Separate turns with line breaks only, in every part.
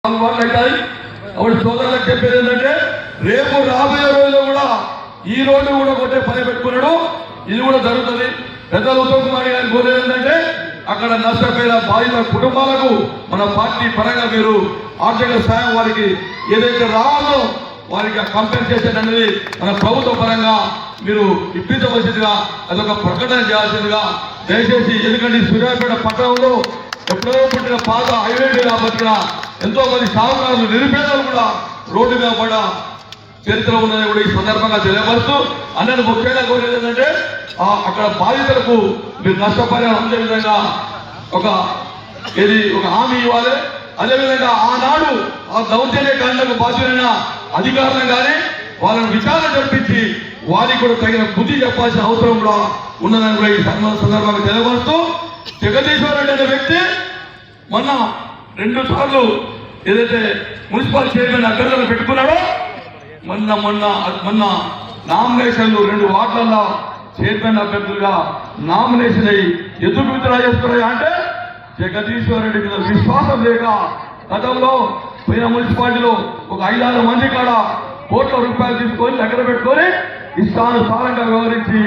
అవుతాయి. అప్పుడు సోదరులకు చెప్పేది ఏంటంటే రేపు రాబోయే రోజుల్లో కూడా ఈ రోజు కూడా కొట్టే పని పెట్టుకున్నాడు. ఇది కూడా జరుగుతుంది. పెద్దలు ఉత్తమ్ కుమార్ గారిని కోరేది ఏంటంటే అక్కడ నష్టపోయిన బాధిత కుటుంబాలకు మన పార్టీ పరంగా మీరు ఆర్థిక సాయం వారికి ఏదైతే రావాలో వారికి కంపెన్సేషన్ అనేది మన ప్రభుత్వ పరంగా మీరు ఇప్పించవలసిందిగా అదొక ప్రకటన చేయాల్సిందిగా దయచేసి. ఎందుకంటే సూర్యాపేట పట్టణంలో ఎప్పుడో పుట్టిన పాత హైవే మీద బతికిన ఎంతో మంది సాగుకారులు నిరుపేదలు కూడా రోడ్డు మీద పడ్డ చరిత్ర ఉన్నది కూడా ఈ సందర్భంగా తెలియపరుస్తూ అందరూ ముఖ్యంగా కోరేది ఏంటంటే అక్కడ బాధితులకు మీరు నష్టపరిహారం అందే విధంగా ఒక హామీ ఇవ్వాలి. అదేవిధంగా ఆనాడు ఆ దౌర్జన్యకాండకు బాధ్యులైన అధికారులను కానీ వాళ్ళని విచారణ జరిపించి వారికి కూడా తగిన బుద్ధి చెప్పాల్సిన అవసరం కూడా ఉన్నదని కూడా ఈ సందర్భంగా తెలియపరుస్తూ, జగదీశ్వర్ రెడ్డి అనే వ్యక్తి మొన్న 2 సార్లు ఏదైతే మున్సిపల్ చైర్మన్ అభ్యర్థులను పెట్టుకున్నాడో మొన్న నామినేషన్లు 2 వార్డులలో చైర్మన్ అభ్యర్థులుగా నామినేషన్ అయ్యి ఎందుకు విత్డ్రా చేస్తున్నాయి అంటే జగదీశ్వర్ రెడ్డి మీద విశ్వాసం లేక గతంలో పోయిన మున్సిపాలిటీలో ఒక 5-6 మంది కాడ కోట్ల రూపాయలు తీసుకొని దగ్గర పెట్టుకొని ఇష్టానుసారంగా వ్యవహరించి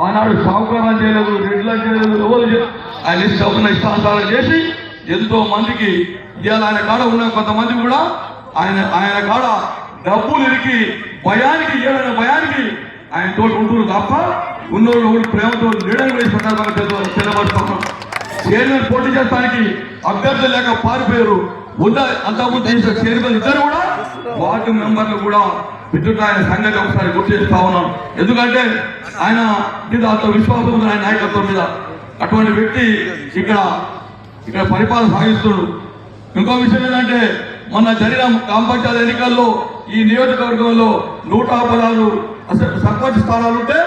ఆనాడు సాగుకారం చేయలేదు, రెడ్లను చేయలేదు, ఎవరు ఆయన ఇష్టానుసారం చేసి ఎంతో మందికి ఇవాళ ఆయన కాడ ఉన్న కొంతమంది కూడా ఆయన కాడ డబ్బులు ఇరికి ఏడైన భయానికి ఆయన తోటి ఉంటున్నారు తప్ప ఉన్నోళ్ళు ప్రేమతో నీడని వేసి తెలబడుతున్నాం. చైర్మన్ పోటీ చేస్తానికి అభ్యర్థులు లేక పారిపోయారు. అంతకుముందు చేసిన చైర్మన్ ఇద్దరు కూడా వార్డు మెంబర్లు కూడా విద్యుత్ ఆయన సంగతి ఒకసారి గుర్తు చేస్తా ఉన్నాం. ఎందుకంటే ఆయన మీద అంత విశ్వాసం ఉంది ఆయన నాయకత్వం మీద. అటువంటి వ్యక్తి ఇక్కడ పరిపాలన సాగిస్తుడు. ఇంకో విషయం ఏంటంటే మొన్న జరిగిన గ్రామ పంచాయతీ ఎన్నికల్లో ఈ నియోజకవర్గంలో 116 సర్పంచ్ స్థానాలు ఉంటే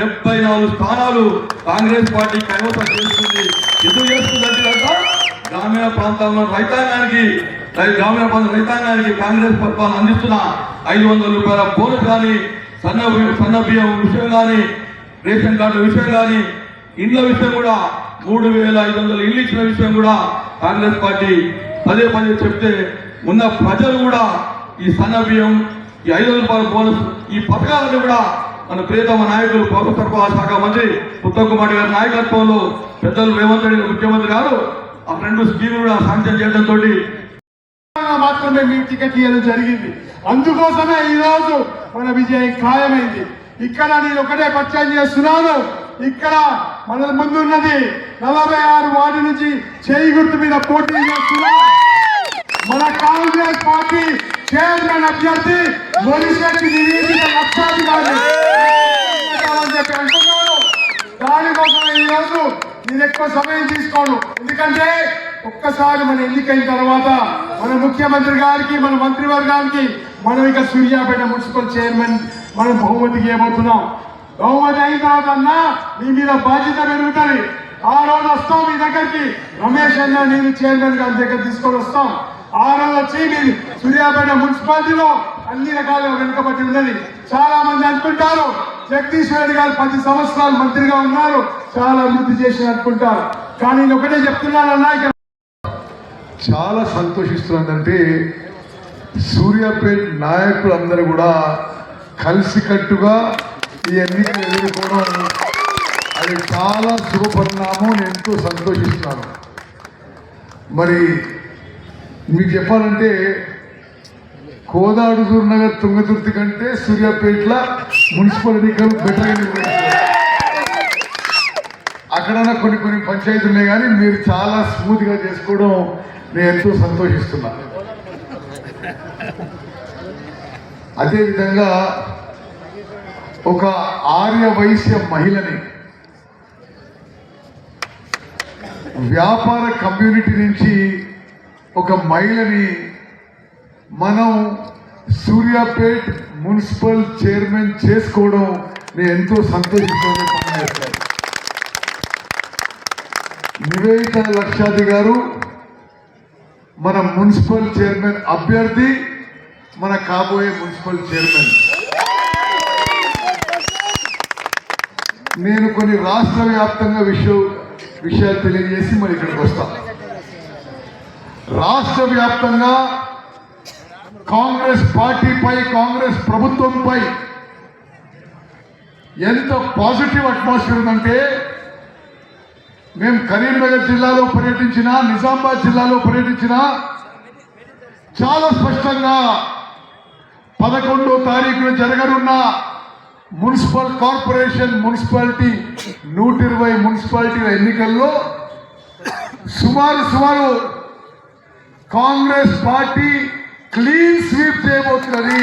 74 స్థానాలు కాంగ్రెస్ పార్టీ కైవసం చేస్తుంది. ఎందుకు చేస్తుందంటే గ్రామీణ ప్రాంతంలో రైతాంగానికి కాంగ్రెస్ పరిపాలన అందిస్తున్న 500 రూపాయల బోనస్ కానీ, సన్న బియ్యం విషయం కానీ, రేషన్ కార్డుల విషయం కానీ, ఇండ్ల విషయం కూడా 3500 ఇల్లు ఇచ్చిన విషయం కూడా కాంగ్రెస్ పార్టీ పదే చెప్తే ఉన్న ప్రజలు కూడా ఈ సన్న బియ్యం, ఈ 500 రూపాయల బోనస్, ఈ పథకాలను కూడా మన ప్రియతమ నాయకులు పౌర సరఫరా శాఖ మంత్రి ఉత్తమ్ కుమార్ గారి నాయకత్వంలో పెద్దలు రేవంత్ రెడ్డి ముఖ్యమంత్రి గారు ఆ 2 స్కీములు కూడా శాంక్షన్ చేయడంతో
మాత్రమే మేము టికెట్ ఇవ్వడం జరిగింది. అందుకోసమే ఈరోజు మన విజయం ఖాయమైంది. ఇక్కడ నేను ఒకటే పరిచయం చేస్తున్నాను. ఇక్కడ మన ముందున్నది 46 వార్డు నుంచి చేయి గుర్తు మీద పోటీ చేస్తున్నా మన కాంగ్రెస్ పార్టీ చైర్మన్ అభ్యర్థి మొలిశెట్టి నివేదిక లక్షాధికారి అని చెప్పి అంటున్నాను. దానికోసం ఈరోజు నేను ఎక్కువ సమయం తీసుకోను. ఎందుకంటే ఒక్కసారి మన ఎన్నికైన తర్వాత మన ముఖ్యమంత్రి గారికి, మన మంత్రివర్గానికి మనం ఇక సూర్యాపేట మున్సిపల్ చైర్మన్ మనం బహుమతికి ఇవ్వబోతున్నాం. బహుమతి అయిన తర్వాత అన్నా మీ మీద బాధ్యత పెరుగుతుంది. ఆ రోజు వస్తాం మీ దగ్గరికి, రమేష్ అన్న నేను చైర్మన్ గారి దగ్గర తీసుకొని వస్తాం. ఆ రోజు వచ్చి మీరు సూర్యాపేట మున్సిపాలిటీలో అన్ని రకాలుగా వెనుకబడి ఉన్నది. చాలా మంది అనుకుంటారు జగదీశ్వర్ రెడ్డి గారు 10 సంవత్సరాలు మంత్రిగా ఉన్నారు, చాలా అభివృద్ధి చేసి అనుకుంటారు. కానీ నేను ఒకటే చెప్తున్నానన్నా,
చాలా సంతోషిస్తున్నదంటే సూర్యాపేట నాయకులందరూ కూడా కలిసికట్టుగా ఈ ఎన్నికలు ఎదుర్కోవడం అది చాలా శుభపరిణామం. నేను ఎంతో సంతోషిస్తున్నాను. మరి మీకు చెప్పాలంటే కోదాడుదూర్ నగర్ తుంగతుర్తి కంటే సూర్యాపేటలో మున్సిపల్ ఎన్నికలు బెటర్. అక్కడన్నా కొన్ని పంచాయతీలు ఉన్నాయి, కానీ మీరు చాలా స్మూత్గా చేసుకోవడం నేను ఎంతో సంతోషిస్తున్నా. అదేవిధంగా ఒక ఆర్య వైశ్య మహిళని వ్యాపార కమ్యూనిటీ నుంచి ఒక మహిళని మనం సూర్యాపేట్ మున్సిపల్ చైర్మన్ చేసుకోవడం నేను ఎంతో సంతోషిస్తున్న పని చేస్తాను. నివేదిత లక్షాది గారు మన మున్సిపల్ చైర్మన్ అభ్యర్థి, మన కాబోయే మున్సిపల్ చైర్మన్. నేను కొన్ని రాష్ట్ర వ్యాప్తంగా విషయాలు తెలియజేసి మరి ఇక్కడికి వస్తాను. రాష్ట్ర వ్యాప్తంగా కాంగ్రెస్ పార్టీపై, కాంగ్రెస్ ప్రభుత్వంపై ఎంత పాజిటివ్ అట్మాస్ఫియర్ ఉందంటే, మేము కరీంనగర్ జిల్లాలో పర్యటించినా, నిజామాబాద్ జిల్లాలో పర్యటించినా చాలా స్పష్టంగా 11వ తారీఖున జరగనున్న మున్సిపల్ కార్పొరేషన్, మున్సిపాలిటీ 120 మున్సిపాలిటీల ఎన్నికల్లో సుమారు కాంగ్రెస్ పార్టీ క్లీన్ స్వీప్ చేయబోతున్నది.